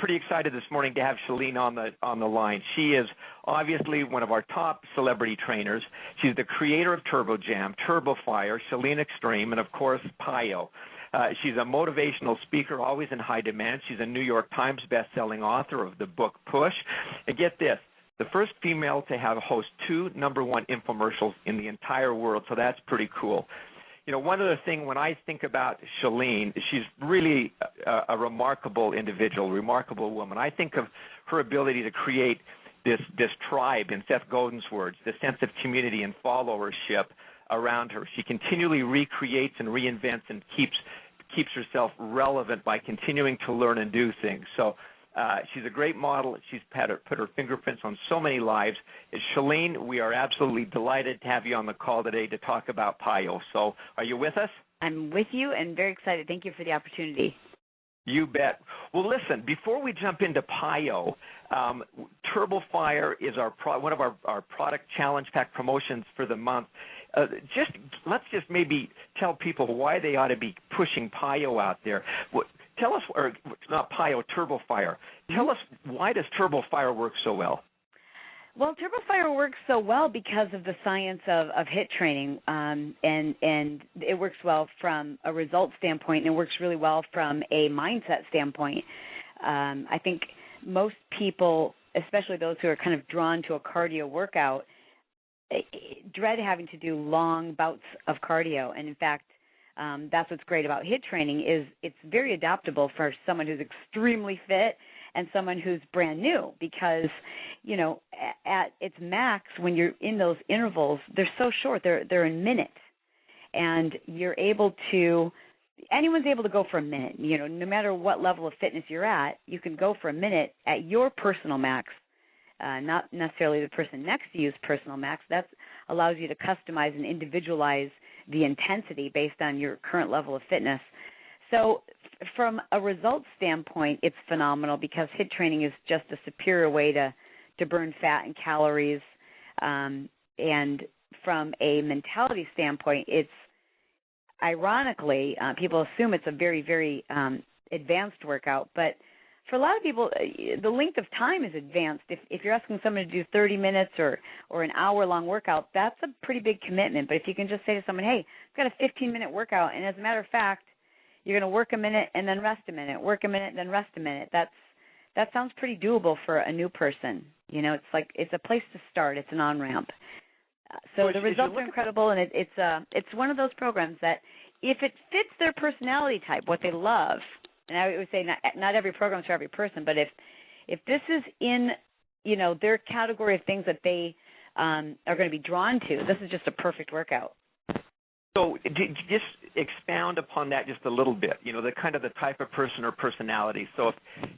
pretty excited this morning to have Chalene on the line. She is obviously one of our top celebrity trainers. She's the creator of Turbo Jam, Turbo Fire, Chalene Extreme, and of course PiYo. She's a motivational speaker, always in high demand. She's a New York Times best-selling author of the book Push. And get this, the first female to have host 2 #1 infomercials in the entire world, so that's pretty cool. You know, one other thing, when I think about Chalene, she's really a remarkable individual, remarkable woman. I think of her ability to create this tribe, in Seth Godin's words, the sense of community and followership around her. She continually recreates and reinvents and keeps herself relevant by continuing to learn and do things. So she's a great model. She's put her fingerprints on so many lives. Chalene, we are absolutely delighted to have you on the call today to talk about PiYo. So are you with us? I'm with you and very excited. Thank you for the opportunity. You bet. Well, listen, before we jump into PiYo, Turbo Fire is one of our product challenge pack promotions for the month. Let's just maybe tell people why they ought to be pushing PiYo out there. Tell us, or not PiYo, Turbo Fire. Tell us, why does Turbo Fire work so well? Well, Turbo Fire works so well because of the science of HIIT training, and it works well from a results standpoint, and it works really well from a mindset standpoint. I think most people, especially those who are kind of drawn to a cardio workout, dread having to do long bouts of cardio. And in fact, that's what's great about HIIT training is it's very adaptable for someone who's extremely fit and someone who's brand new, because, you know, at its max, when you're in those intervals, they're so short, they're in minutes. And anyone's able to go for a minute. You know, no matter what level of fitness you're at, you can go for a minute at your personal max. Not necessarily the person next to you's personal max. That allows you to customize and individualize the intensity based on your current level of fitness. So from a results standpoint, it's phenomenal because HIIT training is just a superior way to burn fat and calories. And from a mentality standpoint, it's ironically, people assume it's a very, very advanced workout, but for a lot of people, the length of time is advanced. If you're asking someone to do 30 minutes or an hour-long workout, that's a pretty big commitment. But if you can just say to someone, hey, I've got a 15-minute workout, and as a matter of fact, you're going to work a minute and then rest a minute, work a minute and then rest a minute. That sounds pretty doable for a new person. You know, it's a place to start. It's an on-ramp. So the results are incredible, and it's one of those programs that if it fits their personality type, what they love. And I would say not every program is for every person, but if this is in, you know, their category of things that they are going to be drawn to, this is just a perfect workout. So just expound upon that just a little bit, you know, the kind of the type of person or personality. So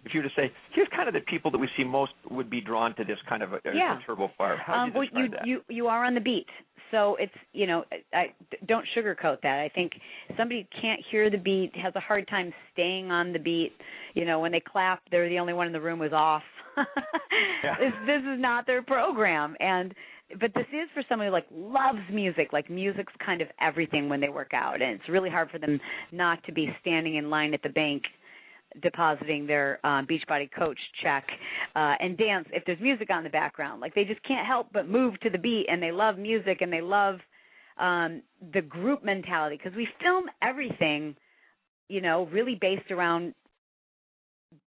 if you were to say, here's kind of the people that we see most would be drawn to this kind of a Turbo Fire. How do you describe that? You are on the beat. So it's, you know, don't sugarcoat that. I think somebody can't hear the beat, has a hard time staying on the beat. You know, when they clap, they're the only one in the room who's off. This is not their program. But this is for somebody who, like, loves music. Like, music's kind of everything when they work out, and it's really hard for them not to be standing in line at the bank depositing their Beachbody coach check and dance if there's music on in the background. Like, they just can't help but move to the beat, and they love music, and they love the group mentality, because we film everything, you know, really based around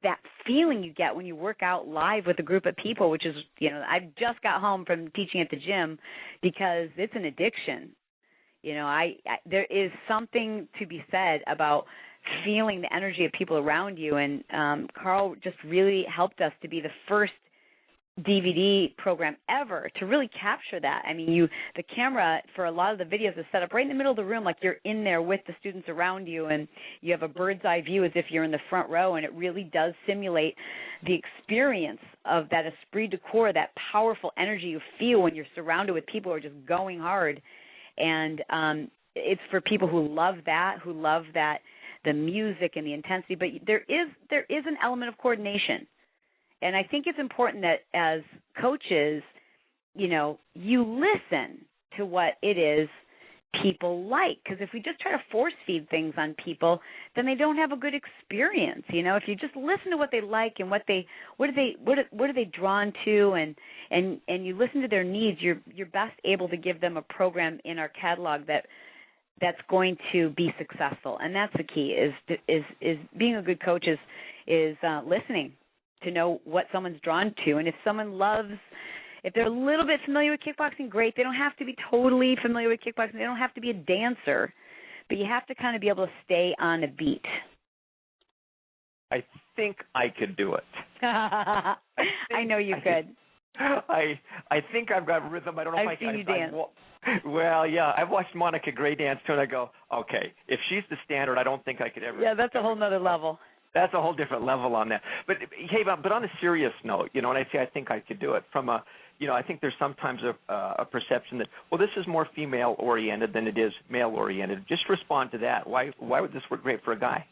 that feeling you get when you work out live with a group of people, which is, you know, I just got home from teaching at the gym because it's an addiction. You know, there is something to be said about feeling the energy of people around you, and Carl just really helped us to be the first DVD program ever to really capture that. I mean, the camera for a lot of the videos is set up right in the middle of the room, like you're in there with the students around you, and you have a bird's eye view as if you're in the front row, and it really does simulate the experience of that esprit de corps, that powerful energy you feel when you're surrounded with people who are just going hard. And it's for people who love that, the music and the intensity, but there is an element of coordination. And I think it's important that as coaches, you know, you listen to what it is people like, because if we just try to force feed things on people, then they don't have a good experience. If you just listen to what they like and what are they drawn to, and you listen to their needs, you're best able to give them a program in our catalog that's going to be successful. And that's the key, is being a good coach is listening to know what someone's drawn to. And if they're a little bit familiar with kickboxing, great. They don't have to be totally familiar with kickboxing. They don't have to be a dancer, but you have to kind of be able to stay on a beat. I think I could do it. I know you could. I think I've got rhythm. I don't know if I can. I've seen you dance. Well, yeah, I've watched Monica Gray dance too, and I go, okay, if she's the standard, I don't think I could ever. Yeah, that's a whole nother level. That's a whole different level on that. But hey, but on a serious note, when I say I think I could do it, from a, I think there's sometimes a perception that, well, this is more female-oriented than it is male-oriented. Just respond to that. Why would this work great for a guy?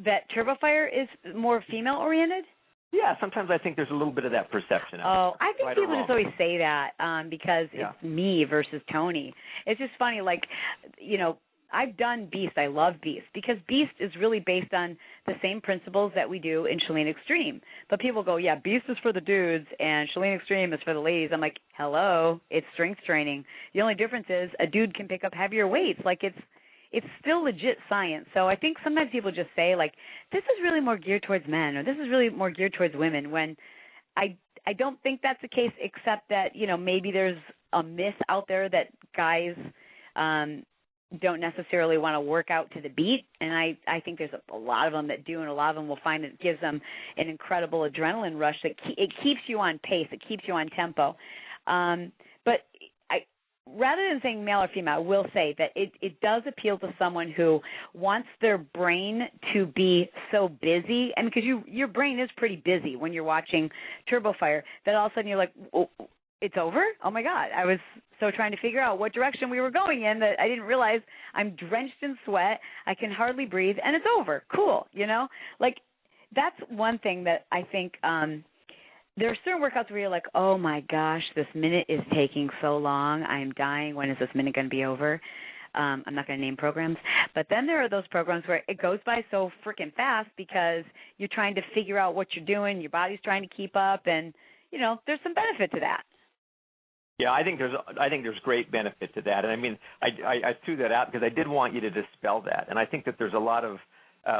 That TurboFire is more female-oriented? Yeah, sometimes I think there's a little bit of that perception. Oh, I think people just always say that because it's me versus Tony. It's just funny, I've done Beast. I love Beast because Beast is really based on the same principles that we do in Chalene Extreme. But people go, yeah, Beast is for the dudes and Chalene Extreme is for the ladies. I'm like, hello, it's strength training. The only difference is a dude can pick up heavier weights. It's still legit science. So I think sometimes people just say, this is really more geared towards men or this is really more geared towards women, when I don't think that's the case, except that, maybe there's a myth out there that guys don't necessarily want to work out to the beat, and I think there's a lot of them that do, and a lot of them will find it gives them an incredible adrenaline rush. That it keeps you on pace, it keeps you on tempo. But rather than saying male or female, I will say that it does appeal to someone who wants their brain to be so busy, and because your brain is pretty busy when you're watching TurboFire, that all of a sudden you're like, oh, it's over? Oh, my God. I was so trying to figure out what direction we were going in that I didn't realize I'm drenched in sweat. I can hardly breathe, and it's over. Cool, that's one thing that I think there are certain workouts where you're like, oh, my gosh, this minute is taking so long. I'm dying. When is this minute going to be over? I'm not going to name programs. But then there are those programs where it goes by so freaking fast because you're trying to figure out what you're doing. Your body's trying to keep up, and, there's some benefit to that. Yeah, I think there's great benefit to that, and I mean, I threw that out because I did want you to dispel that, and I think that there's a lot of,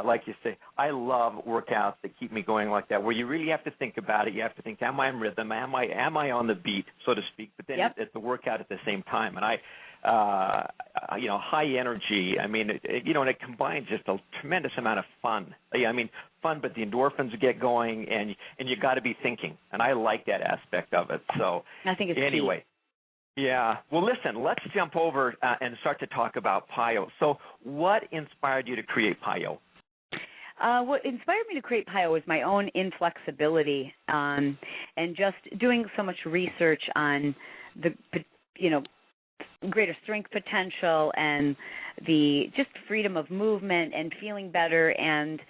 like you say, I love workouts that keep me going like that, where you really have to think about it. You have to think, am I in rhythm? Am I on the beat, so to speak? But then it's the workout at the same time, and high energy. I mean, and it combines just a tremendous amount of fun. I mean, fun, but the endorphins get going, and you got to be thinking, and I like that aspect of it. So I think it's anyway. key. Yeah. Well, listen, let's jump over and start to talk about PiYo. So what inspired you to create PiYo? What inspired me to create PiYo was my own inflexibility and just doing so much research on the, greater strength potential and the just freedom of movement and feeling better and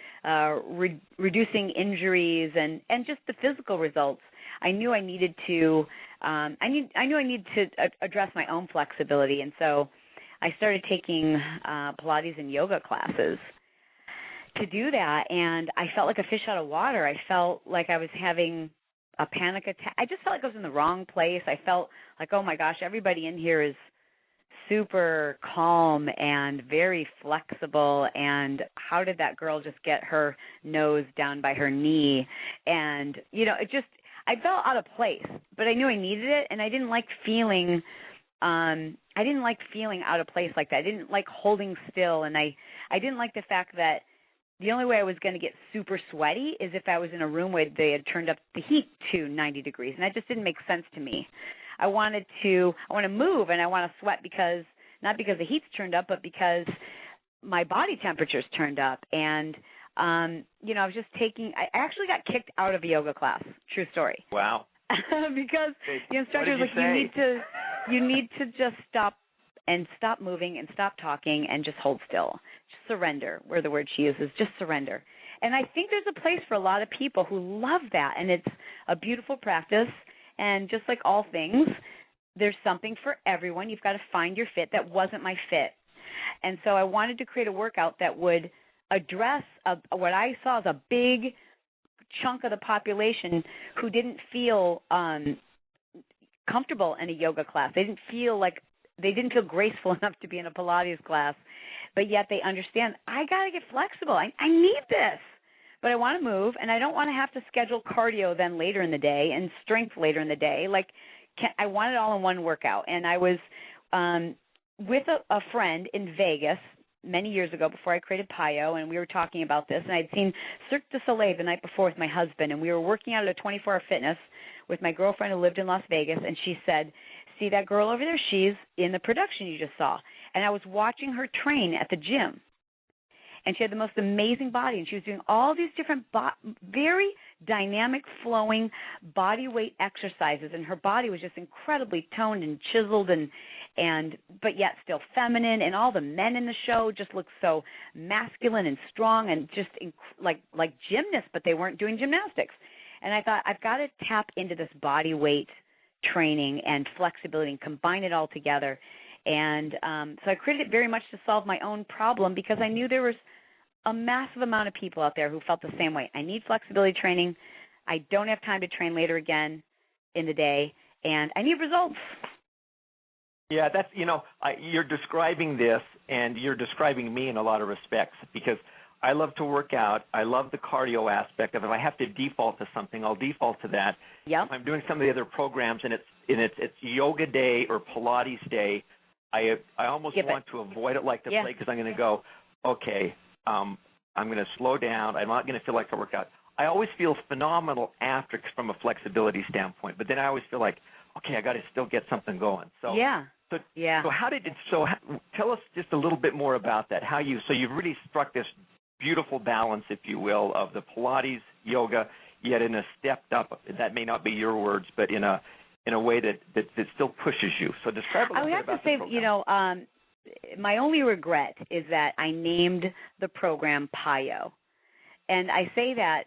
reducing injuries and just the physical results. I knew I needed to address my own flexibility, and so I started taking Pilates and yoga classes to do that, and I felt like a fish out of water. I felt like I was having a panic attack. I just felt like I was in the wrong place. I felt like, oh my gosh, everybody in here is super calm and very flexible, and how did that girl just get her nose down by her knee? And, I felt out of place, but I knew I needed it, and I didn't like feeling out of place like that. I didn't like holding still, and I didn't like the fact that the only way I was going to get super sweaty is if I was in a room where they had turned up the heat to 90 degrees, and that just didn't make sense to me. I want to move, and I want to sweat not because the heat's turned up, but because my body temperature's turned up. And I was just I actually got kicked out of a yoga class. True story. Wow. Because the instructor was like, you need to just stop moving and stop talking and just hold still. Just surrender, were the word she uses, just surrender. And I think there's a place for a lot of people who love that, and it's a beautiful practice. And just like all things, there's something for everyone. You've got to find your fit. That wasn't my fit. And so I wanted to create a workout that would address what I saw as a big chunk of the population who didn't feel comfortable in a yoga class. They didn't feel graceful enough to be in a Pilates class, but yet they understand, I got to get flexible. I need this. But I want to move, and I don't want to have to schedule cardio then later in the day and strength later in the day. I want it all in one workout. And I was with a friend in Vegas many years ago before I created PiYo, and we were talking about this. And I'd seen Cirque du Soleil the night before with my husband, and we were working out at a 24-hour fitness with my girlfriend who lived in Las Vegas, and she said, see that girl over there? She's in the production you just saw. And I was watching her train at the gym. And she had the most amazing body, and she was doing all these different very dynamic, flowing body weight exercises, and her body was just incredibly toned and chiseled but yet still feminine, and all the men in the show just looked so masculine and strong and just like gymnasts, but they weren't doing gymnastics. And I thought, I've got to tap into this body weight training and flexibility and combine it all together. And so I created it very much to solve my own problem, because I knew there was a massive amount of people out there who felt the same way. I need flexibility training. I don't have time to train later again in the day, and I need results. Yeah, that's, you're describing this, and you're describing me in a lot of respects, because I love to work out. I love the cardio aspect of it. If I have to default to something, I'll default to that. Yep. If I'm doing some of the other programs and it's yoga day or Pilates day, I almost want to avoid it like the plague, because I'm going to go, okay, I'm going to slow down. I'm not going to feel like I work out. I always feel phenomenal after from a flexibility standpoint, but then I always feel like, okay, I got to still get something going. So So tell us just a little bit more about that. So you've really struck this beautiful balance, if you will, of the Pilates, yoga, yet in a stepped up. That may not be your words, but in a way that still pushes you. So describe a little bit about the program. I would have to say, my only regret is that I named the program PiYo. And I say that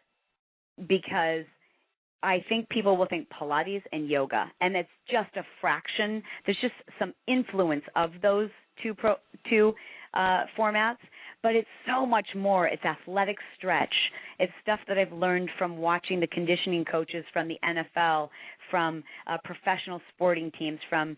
because I think people will think Pilates and yoga, and it's just a fraction. There's just some influence of those two formats, but it's so much more. It's athletic stretch. It's stuff that I've learned from watching the conditioning coaches from the NFL, from professional sporting teams, from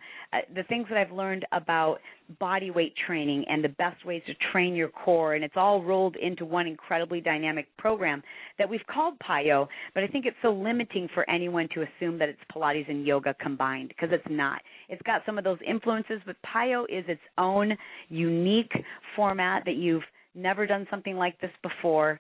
the things that I've learned about body weight training and the best ways to train your core, and it's all rolled into one incredibly dynamic program that we've called PiYo, but I think it's so limiting for anyone to assume that it's Pilates and yoga combined, because it's not. It's got some of those influences, but PiYo is its own unique format that you've never done something like this before.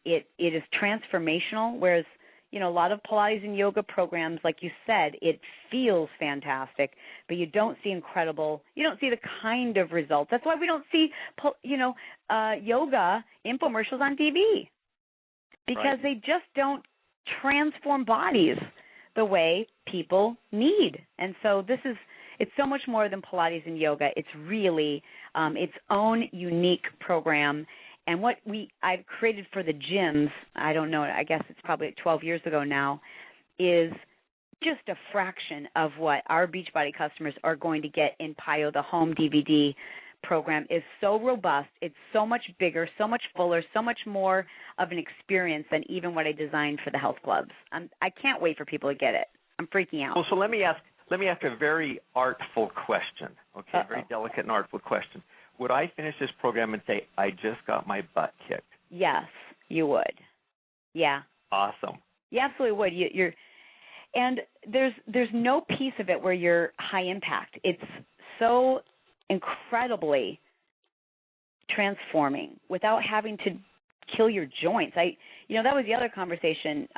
It is transformational, whereas a lot of Pilates and yoga programs, like you said, it feels fantastic, but you don't see the kind of results. That's why we don't see, yoga infomercials on TV, because they just don't transform bodies the way people need. And so it's so much more than Pilates and yoga. It's really its own unique program. And what I've created for the gyms, I don't know, I guess it's probably 12 years ago now, is just a fraction of what our Beachbody customers are going to get in PiYo. The home DVD program is so robust. It's so much bigger, so much fuller, so much more of an experience than even what I designed for the health clubs. I can't wait for people to get it. I'm freaking out. Well, so let me ask a very artful question, okay, very delicate and artful question. Would I finish this program and say, I just got my butt kicked? Yes, you would. Yeah. Awesome. You absolutely would. And there's no piece of it where you're high impact. It's so incredibly transforming without having to kill your joints. That was the other conversation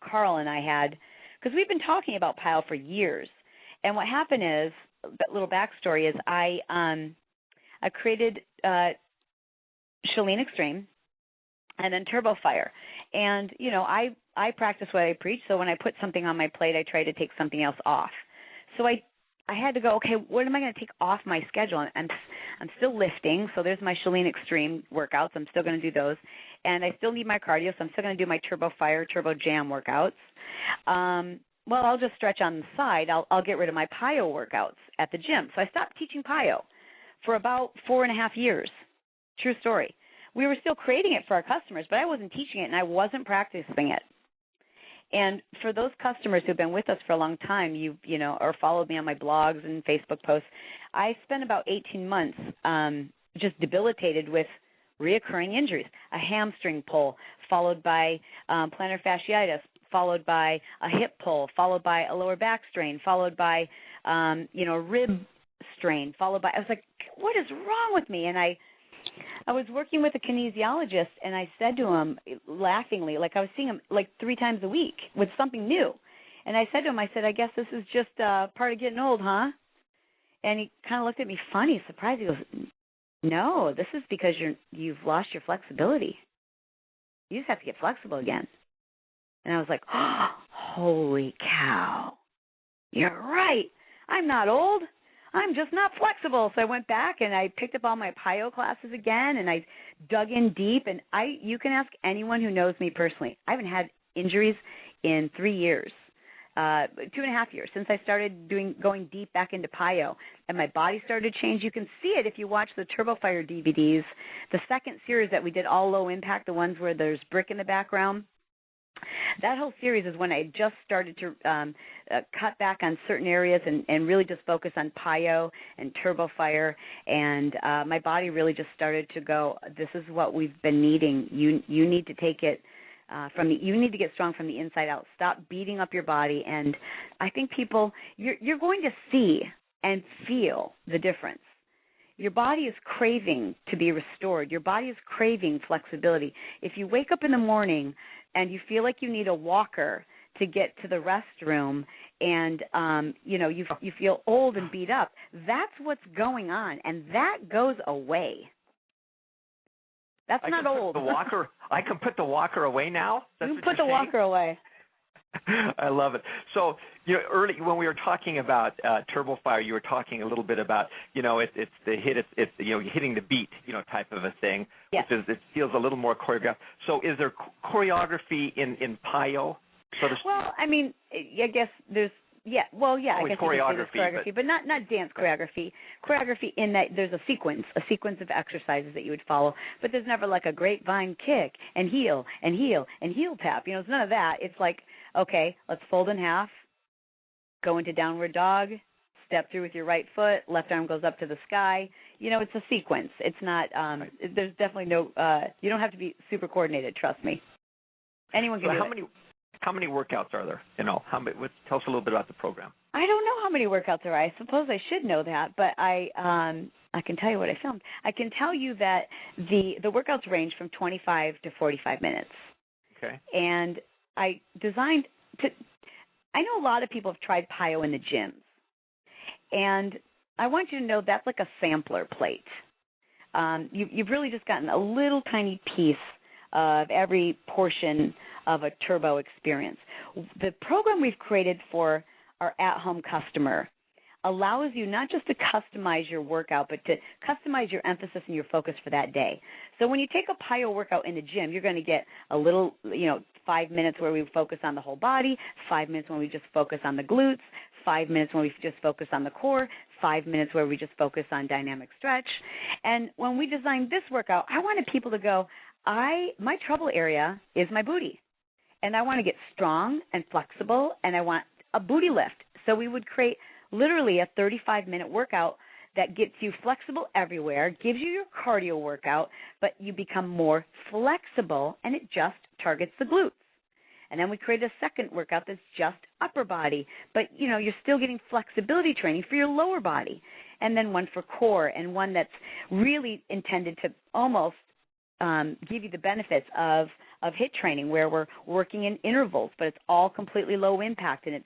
Carl and I had, because we've been talking about PiYo for years. And what happened is, a little backstory is I created Chalene Extreme and then Turbo Fire. And, I practice what I preach, so when I put something on my plate, I try to take something else off. So I had to go, okay, what am I going to take off my schedule? I'm still lifting, so there's my Chalene Extreme workouts. I'm still going to do those. And I still need my cardio, so I'm still going to do my Turbo Fire, Turbo Jam workouts. well, I'll just stretch on the side. I'll get rid of my PiYo workouts at the gym. So I stopped teaching PiYo for about 4.5 years. True story. We were still creating it for our customers, but I wasn't teaching it and I wasn't practicing it. And for those customers who've been with us for a long time, you know, or followed me on my blogs and Facebook posts, I spent about 18 months just debilitated with reoccurring injuries, a hamstring pull, followed by plantar fasciitis, followed by a hip pull, followed by a lower back strain, followed by, rib strain, followed by, I was like, what is wrong with me? And I was working with a kinesiologist, and I said to him laughingly, like I was seeing him like 3 times a week with something new. And I said to him, I said, I guess this is just part of getting old, huh? And he kind of looked at me funny, surprised. He goes, no, this is because you've lost your flexibility. You just have to get flexible again. And I was like, oh, holy cow. You're right. I'm not old. I'm just not flexible. So I went back and I picked up all my PiYo classes again, and I dug in deep. And you can ask anyone who knows me personally. I haven't had injuries in 3 years, 2.5 years since I started going deep back into PiYo. And my body started to change. You can see it if you watch the Turbo Fire DVDs, the second series that we did, all low impact, the ones where there's brick in the background. That whole series is when I just started to cut back on certain areas and really just focus on PiYo and Turbo Fire, and my body really just started to go, this is what we've been needing. You need to take it you need to get strong from the inside out. Stop beating up your body, and I think people, you're going to see and feel the difference. Your body is craving to be restored. Your body is craving flexibility. If you wake up in the morning and you feel like you need a walker to get to the restroom and, you feel old and beat up, that's what's going on, and that goes away. That's not old. I can put the walker away now? You put the walker away. I love it. So, early when we were talking about Turbo Fire, you were talking a little bit about, it's the hit, it's hitting the beat, type of a thing. Yes. Which it feels a little more choreographed. So, is there choreography in PiYo? Well, I mean, I guess there's. Yeah, well, yeah, I guess choreography, but not dance choreography. Choreography in that there's a sequence of exercises that you would follow, but there's never like a grapevine kick and heel and heel and heel tap. It's none of that. It's like, okay, let's fold in half, go into downward dog, step through with your right foot, left arm goes up to the sky. It's a sequence. It's not. There's definitely no. You don't have to be super coordinated. Trust me. Anyone can do it. How many workouts are there? Tell us a little bit about the program. I don't know how many workouts there are. I suppose I should know that, but I can tell you what I filmed. I can tell you that the workouts range from 25 to 45 minutes. Okay. And I designed to. I know a lot of people have tried PiYo in the gyms, and I want you to know that's like a sampler plate. You've really just gotten a little tiny piece of every portion of a turbo experience. The program we've created for our at-home customer allows you not just to customize your workout, but to customize your emphasis and your focus for that day. So when you take a PiYo workout in the gym, you're going to get a little, 5 minutes where we focus on the whole body, 5 minutes when we just focus on the glutes, 5 minutes when we just focus on the core, 5 minutes where we just focus on dynamic stretch. And when we designed this workout, I wanted people to go, my trouble area is my booty, and I want to get strong and flexible, and I want a booty lift. So we would create literally a 35-minute workout that gets you flexible everywhere, gives you your cardio workout, but you become more flexible, and it just targets the glutes. And then we created a second workout that's just upper body, but, you're still getting flexibility training for your lower body. And then one for core, and one that's really intended to almost give you the benefits of HIIT training, where we're working in intervals, but it's all completely low impact, and it's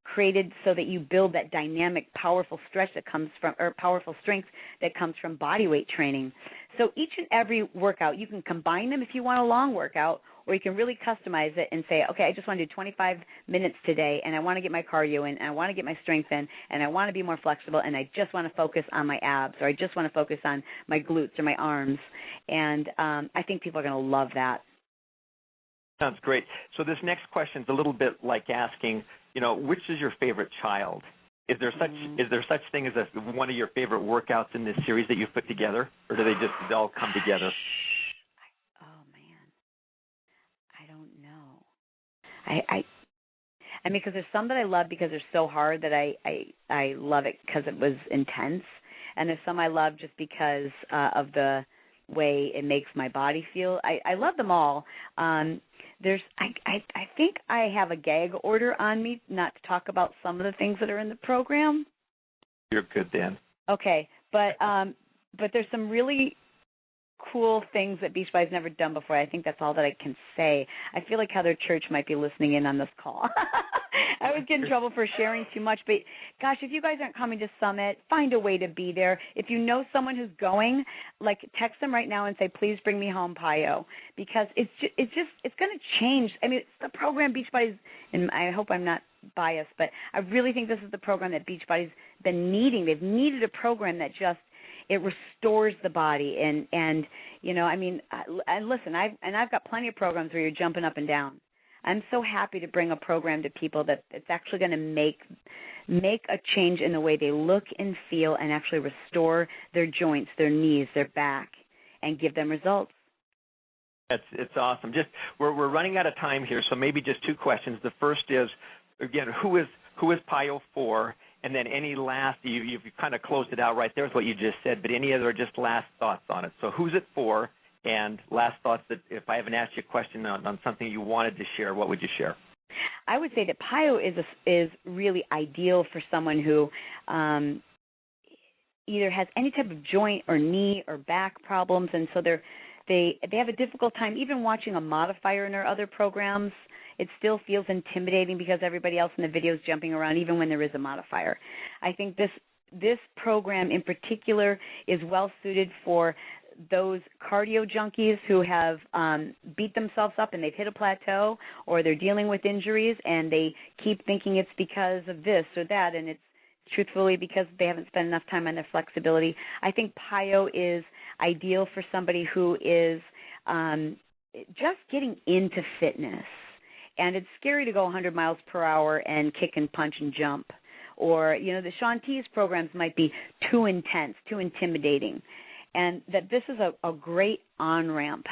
created so that you build that dynamic, powerful stretch that comes from, or powerful strength that comes from body weight training. So each and every workout, you can combine them if you want a long workout, or you can really customize it and say, okay, I just want to do 25 minutes today, and I want to get my cardio in, and I want to get my strength in, and I want to be more flexible, and I just want to focus on my abs, or I just want to focus on my glutes or my arms. And I think people are going to love that. Sounds great. So this next question is a little bit like asking, which is your favorite child? Is there such thing as one of your favorite workouts in this series that you've put together, or do they just all come together? Oh man, I don't know. I mean, because there's some that I love because they're so hard that I love it because it was intense, and there's some I love just because of the way it makes my body feel. I love them all. I think I have a gag order on me not to talk about some of the things that are in the program. You're good, Dan. Okay, but there's some really cool things that Beachbody's never done before. I think that's all that I can say. I feel like Heather Church might be listening in on this call. I would get in trouble for sharing too much, but gosh, if you guys aren't coming to Summit, find a way to be there. If you know someone who's going, like text them right now and say, please bring me home, PiYo, because it's going to change. I mean, it's the program Beachbody's, and I hope I'm not biased, but I really think this is the program that Beachbody's been needing. They've needed a program that just, it restores the body, and I mean, and listen, I've got plenty of programs where you're jumping up and down. I'm so happy to bring a program to people that it's actually going to make a change in the way they look and feel, and actually restore their joints, their knees, their back, and give them results. It's awesome. Just we're running out of time here, so maybe just two questions. The first is, again, who is PiYo for? And then any last, you've kind of closed it out right there with what you just said, but any other just last thoughts on it? So who's it for? And last thoughts, that if I haven't asked you a question on something you wanted to share, what would you share? I would say that PiYo is really ideal for someone who either has any type of joint or knee or back problems, and so they have a difficult time even watching a modifier in our other programs. It still feels intimidating because everybody else in the video is jumping around, even when there is a modifier. I think this program in particular is well suited for those cardio junkies who have beat themselves up and they've hit a plateau, or they're dealing with injuries and they keep thinking it's because of this or that, and it's truthfully because they haven't spent enough time on their flexibility. I think PiYo is ideal for somebody who is just getting into fitness. And it's scary to go 100 miles per hour and kick and punch and jump. Or, the Shaun T's programs might be too intense, too intimidating. And that this is a great on-ramp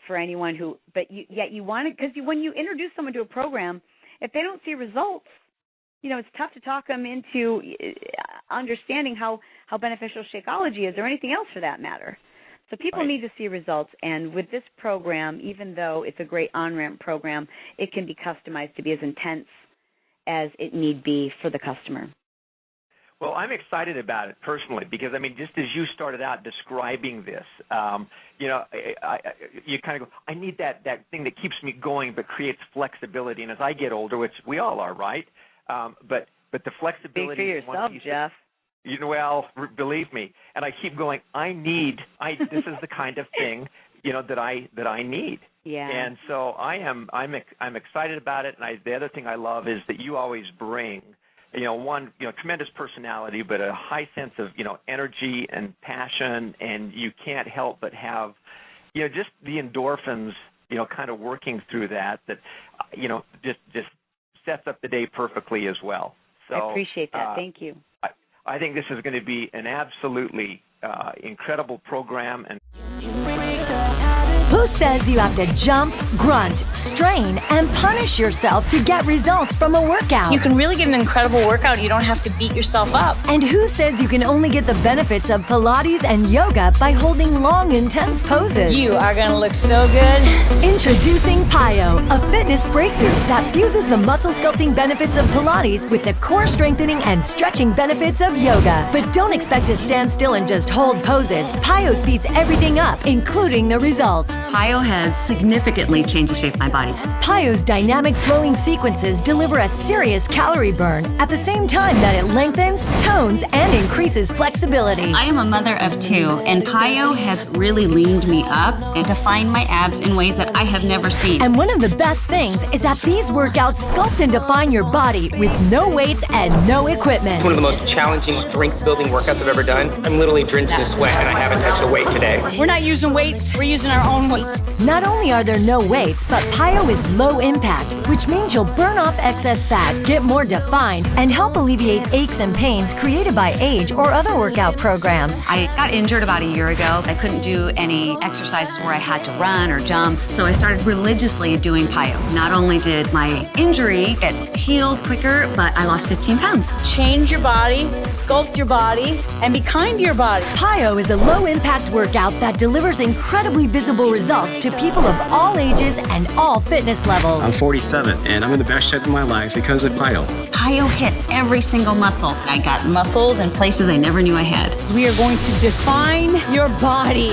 for anyone who, yet you want it, because when you introduce someone to a program, if they don't see results, it's tough to talk them into understanding how beneficial Shakeology is, or anything else for that matter. So people need to see results, and with this program, even though it's a great on-ramp program, it can be customized to be as intense as it need be for the customer. Well, I'm excited about it personally because, I mean, just as you started out describing this, you kind of go, I need that thing that keeps me going but creates flexibility. And as I get older, which we all are, right? But the flexibility. Speak for yourself, Jeff. Well, believe me, and I keep going. This is the kind of thing, that I need. Yeah. And so I'm excited about it. And the other thing I love is that you always bring, tremendous personality, but a high sense of, energy and passion, and you can't help but have, just the endorphins, kind of working through that, just sets up the day perfectly as well. So I appreciate that. Thank you. I think this is going to be an absolutely incredible program. And who says you have to jump, grunt, strain, and punish yourself to get results from a workout? You can really get an incredible workout. You don't have to beat yourself up. And who says you can only get the benefits of Pilates and yoga by holding long, intense poses? You are going to look so good. Introducing PiYo, a fitness breakthrough that fuses the muscle sculpting benefits of Pilates with the core strengthening and stretching benefits of yoga. But don't expect to stand still and just hold poses. PiYo speeds everything up, including the results. PiYo has significantly changed the shape of my body. PiYo's dynamic flowing sequences deliver a serious calorie burn at the same time that it lengthens, tones, and increases flexibility. I am a mother of two, and PiYo has really leaned me up and defined my abs in ways that I have never seen. And one of the best things is that these workouts sculpt and define your body with no weights and no equipment. It's one of the most challenging strength-building workouts I've ever done. I'm literally drenched in sweat, and I haven't touched a weight today. We're not using weights. We're using our own weight. Not only are there no weights, but PiYo is low impact, which means you'll burn off excess fat, get more defined, and help alleviate aches and pains created by age or other workout programs. I got injured about a year ago. I couldn't do any exercises where I had to run or jump, so I started religiously doing PiYo. Not only did my injury get healed quicker, but I lost 15 pounds. Change your body, sculpt your body, and be kind to your body. PiYo is a low-impact workout that delivers incredibly visible results to people of all ages and all fitness levels. I'm 47, and I'm in the best shape of my life because of PiYo. PiYo hits every single muscle. I got muscles in places I never knew I had. We are going to define your body.